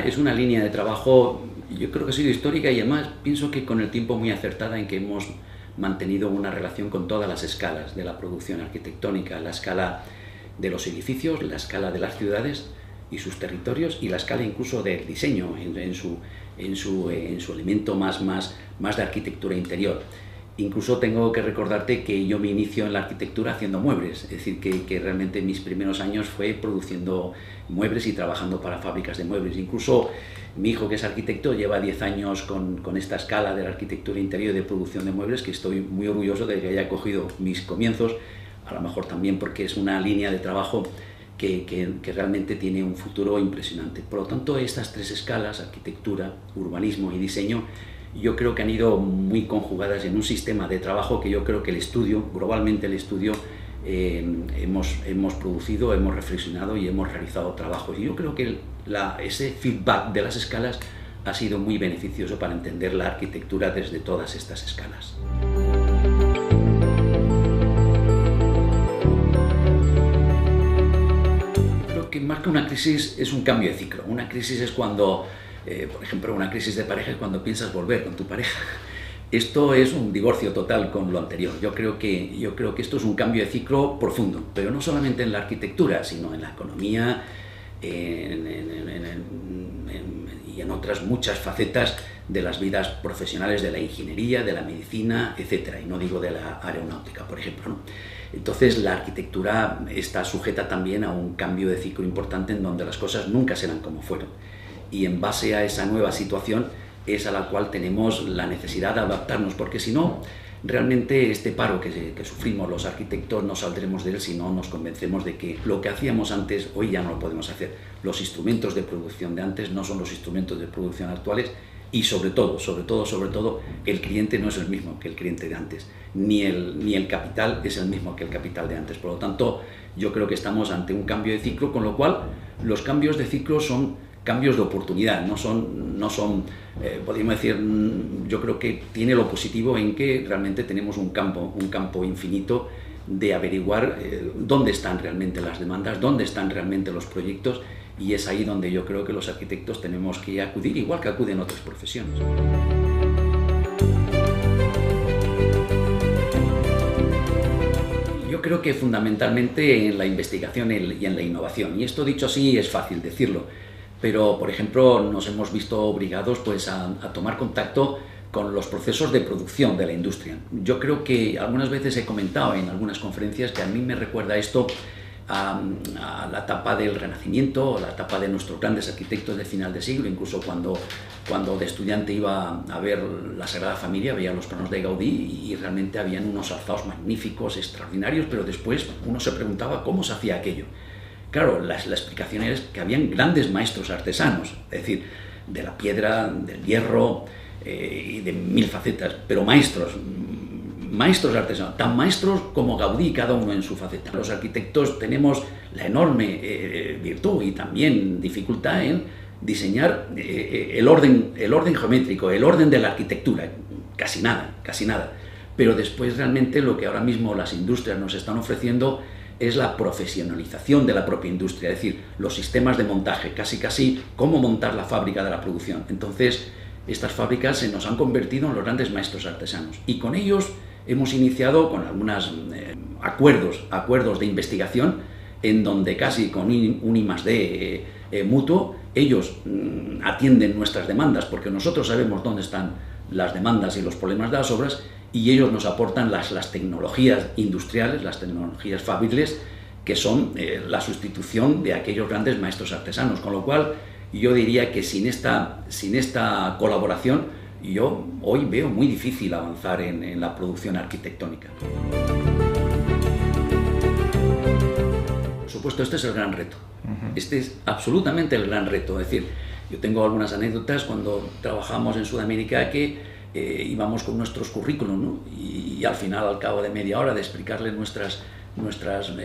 es una línea de trabajo, yo creo que ha sido histórica y además pienso que con el tiempo muy acertada en que hemos mantenido una relación con todas las escalas de la producción arquitectónica, la escala de los edificios, la escala de las ciudades y sus territorios y la escala incluso del diseño en su elemento más de arquitectura interior. Incluso tengo que recordarte que yo me inicio en la arquitectura haciendo muebles, es decir, que realmente mis primeros años fue produciendo muebles y trabajando para fábricas de muebles. Incluso mi hijo, que es arquitecto, lleva 10 años con esta escala de la arquitectura interior y de producción de muebles, que estoy muy orgulloso de que haya cogido mis comienzos, a lo mejor también porque es una línea de trabajo que realmente tiene un futuro impresionante. Por lo tanto, estas tres escalas, arquitectura, urbanismo y diseño, yo creo que han ido muy conjugadas en un sistema de trabajo que yo creo que el estudio, globalmente el estudio, hemos producido, hemos reflexionado y hemos realizado trabajos. Y yo creo que ese feedback de las escalas ha sido muy beneficioso para entender la arquitectura desde todas estas escalas. Creo que más que una crisis es un cambio de ciclo. Una crisis es cuando, por ejemplo, una crisis de pareja es cuando piensas volver con tu pareja. Esto es un divorcio total con lo anterior. Yo creo que esto es un cambio de ciclo profundo, pero no solamente en la arquitectura, sino en la economía y en otras muchas facetas de las vidas profesionales, de la ingeniería, de la medicina, etc. Y no digo de la aeronáutica, por ejemplo, ¿no? Entonces la arquitectura está sujeta también a un cambio de ciclo importante en donde las cosas nunca serán como fueron. Y en base a esa nueva situación es a la cual tenemos la necesidad de adaptarnos, porque si no, realmente este paro que sufrimos los arquitectos no saldremos de él si no nos convencemos de que lo que hacíamos antes hoy ya no lo podemos hacer. Los instrumentos de producción de antes no son los instrumentos de producción actuales y sobre todo, el cliente no es el mismo que el cliente de antes, ni el capital es el mismo que el capital de antes. Por lo tanto, yo creo que estamos ante un cambio de ciclo, con lo cual los cambios de ciclo son cambios de oportunidad, no son podríamos decir, yo creo que tiene lo positivo en que realmente tenemos un campo infinito de averiguar dónde están realmente las demandas, dónde están realmente los proyectos, y es ahí donde yo creo que los arquitectos tenemos que acudir, igual que acuden otras profesiones. Yo creo que fundamentalmente en la investigación y en la innovación, y esto dicho así es fácil decirlo, pero, por ejemplo, nos hemos visto obligados pues, a tomar contacto con los procesos de producción de la industria. Yo creo que algunas veces he comentado en algunas conferencias que a mí me recuerda esto a la etapa del Renacimiento, la etapa de nuestros grandes arquitectos de final de siglo. Incluso cuando de estudiante iba a ver la Sagrada Familia, veía los planos de Gaudí y realmente habían unos alzados magníficos, extraordinarios, pero después uno se preguntaba cómo se hacía aquello. Claro, la explicación es que habían grandes maestros artesanos, es decir, de la piedra, del hierro y de mil facetas, pero maestros artesanos, tan maestros como Gaudí, cada uno en su faceta. Los arquitectos tenemos la enorme virtud y también dificultad en diseñar el orden geométrico, el orden de la arquitectura, casi nada. Pero después realmente lo que ahora mismo las industrias nos están ofreciendo es la profesionalización de la propia industria, es decir, los sistemas de montaje, casi cómo montar la fábrica de la producción. Entonces, estas fábricas se nos han convertido en los grandes maestros artesanos y con ellos hemos iniciado con algunos acuerdos de investigación en donde casi con un I+D mutuo, ellos atienden nuestras demandas porque nosotros sabemos dónde están las demandas y los problemas de las obras, y ellos nos aportan las tecnologías industriales, las tecnologías fabriles, que son la sustitución de aquellos grandes maestros artesanos. Con lo cual, yo diría que sin esta colaboración, yo hoy veo muy difícil avanzar en la producción arquitectónica. Por supuesto, este es el gran reto. Este es absolutamente el gran reto. Es decir, yo tengo algunas anécdotas cuando trabajamos en Sudamérica que íbamos con nuestros currículos, ¿no? Y al final, al cabo de media hora de explicarles nuestras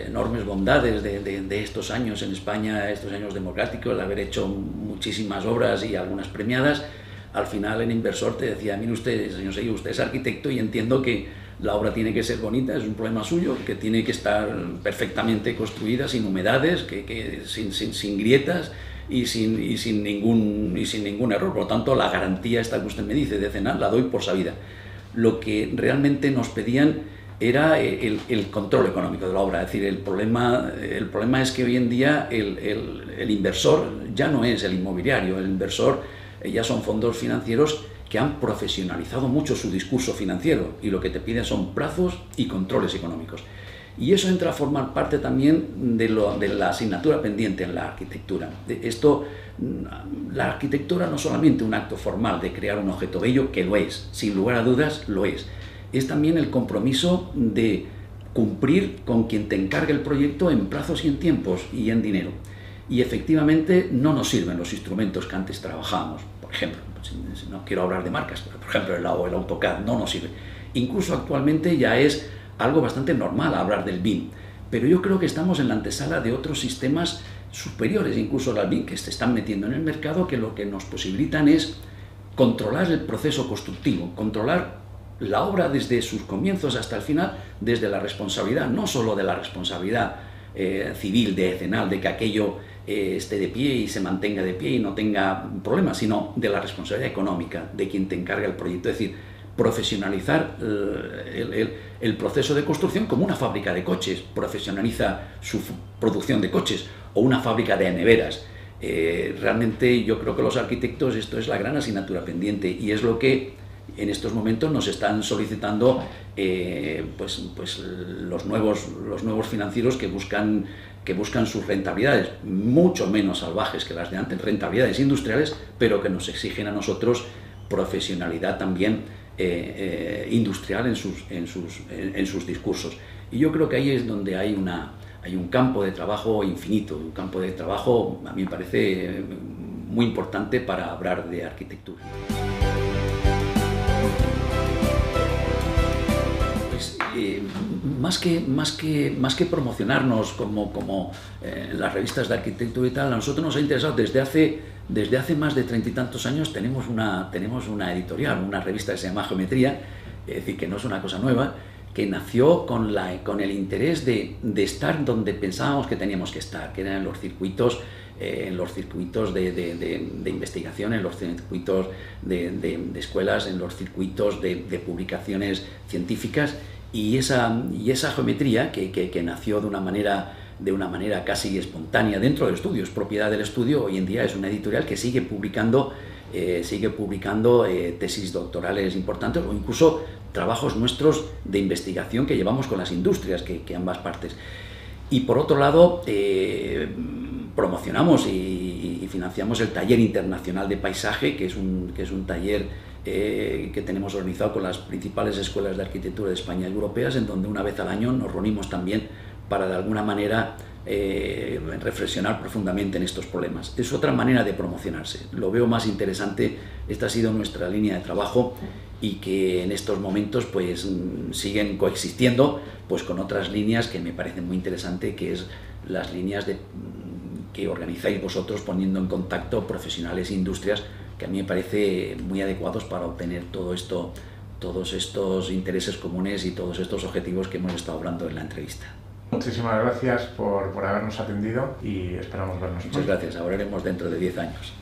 enormes bondades de estos años en España, estos años democráticos, de haber hecho muchísimas obras y algunas premiadas, al final el inversor te decía: mire usted, señor Seguí, usted es arquitecto y entiendo que la obra tiene que ser bonita, es un problema suyo, que tiene que estar perfectamente construida, sin humedades, sin grietas, y sin ningún error. Por lo tanto, la garantía esta que usted me dice de CENAL la doy por sabida. Lo que realmente nos pedían era el control económico de la obra. Es decir, el problema es que hoy en día el inversor ya no es el inmobiliario, el inversor ya son fondos financieros que han profesionalizado mucho su discurso financiero y lo que te piden son plazos y controles económicos. Y eso entra a formar parte también de la asignatura pendiente en la arquitectura. La arquitectura no es solamente un acto formal de crear un objeto bello, que lo es, sin lugar a dudas lo es también el compromiso de cumplir con quien te encargue el proyecto en plazos y en tiempos y en dinero. Y efectivamente no nos sirven los instrumentos que antes trabajábamos. Por ejemplo, no quiero hablar de marcas, pero por ejemplo el AutoCAD no nos sirve. Incluso actualmente ya es algo bastante normal hablar del BIM, pero yo creo que estamos en la antesala de otros sistemas superiores, incluso al BIM, que se están metiendo en el mercado, que lo que nos posibilitan es controlar el proceso constructivo, controlar la obra desde sus comienzos hasta el final, desde la responsabilidad, no solo de la responsabilidad civil de CENAL, de que aquello esté de pie y se mantenga de pie y no tenga problemas, sino de la responsabilidad económica de quien te encarga el proyecto. Es decir, profesionalizar el proceso de construcción como una fábrica de coches, profesionaliza su producción de coches, o una fábrica de neveras. Realmente yo creo que los arquitectos esto es la gran asignatura pendiente y es lo que en estos momentos nos están solicitando los nuevos financieros que buscan sus rentabilidades, mucho menos salvajes que las de antes, rentabilidades industriales, pero que nos exigen a nosotros profesionalidad también industrial en sus discursos. Y yo creo que ahí es donde hay un campo de trabajo infinito, un campo de trabajo, a mí me parece, muy importante para hablar de arquitectura. Más que promocionarnos como las revistas de arquitectura y tal, a nosotros nos ha interesado desde hace más de 30 y tantos años. Tenemos una editorial, una revista que se llama Geometría, es decir, que no es una cosa nueva, que nació con el interés de estar donde pensábamos que teníamos que estar, que eran en los circuitos de investigación, en los circuitos de escuelas, en los circuitos de publicaciones científicas. Y esa geometría que nació de una manera casi espontánea dentro del estudio, es propiedad del estudio, hoy en día es una editorial que sigue publicando tesis doctorales importantes o incluso trabajos nuestros de investigación que llevamos con las industrias, que ambas partes. Y por otro lado, promocionamos y financiamos el Taller Internacional de Paisaje, que es un taller que tenemos organizado con las principales escuelas de arquitectura de España y europeas, en donde una vez al año nos reunimos también para de alguna manera reflexionar profundamente en estos problemas. Es otra manera de promocionarse, lo veo más interesante. Esta ha sido nuestra línea de trabajo y que en estos momentos pues siguen coexistiendo pues con otras líneas que me parecen muy interesantes, que es las líneas que organizáis vosotros poniendo en contacto profesionales e industrias, que a mí me parece muy adecuados para obtener todos estos intereses comunes y todos estos objetivos que hemos estado hablando en la entrevista. Muchísimas gracias por habernos atendido y esperamos vernos. Muchas gracias, ahora haremos dentro de 10 años.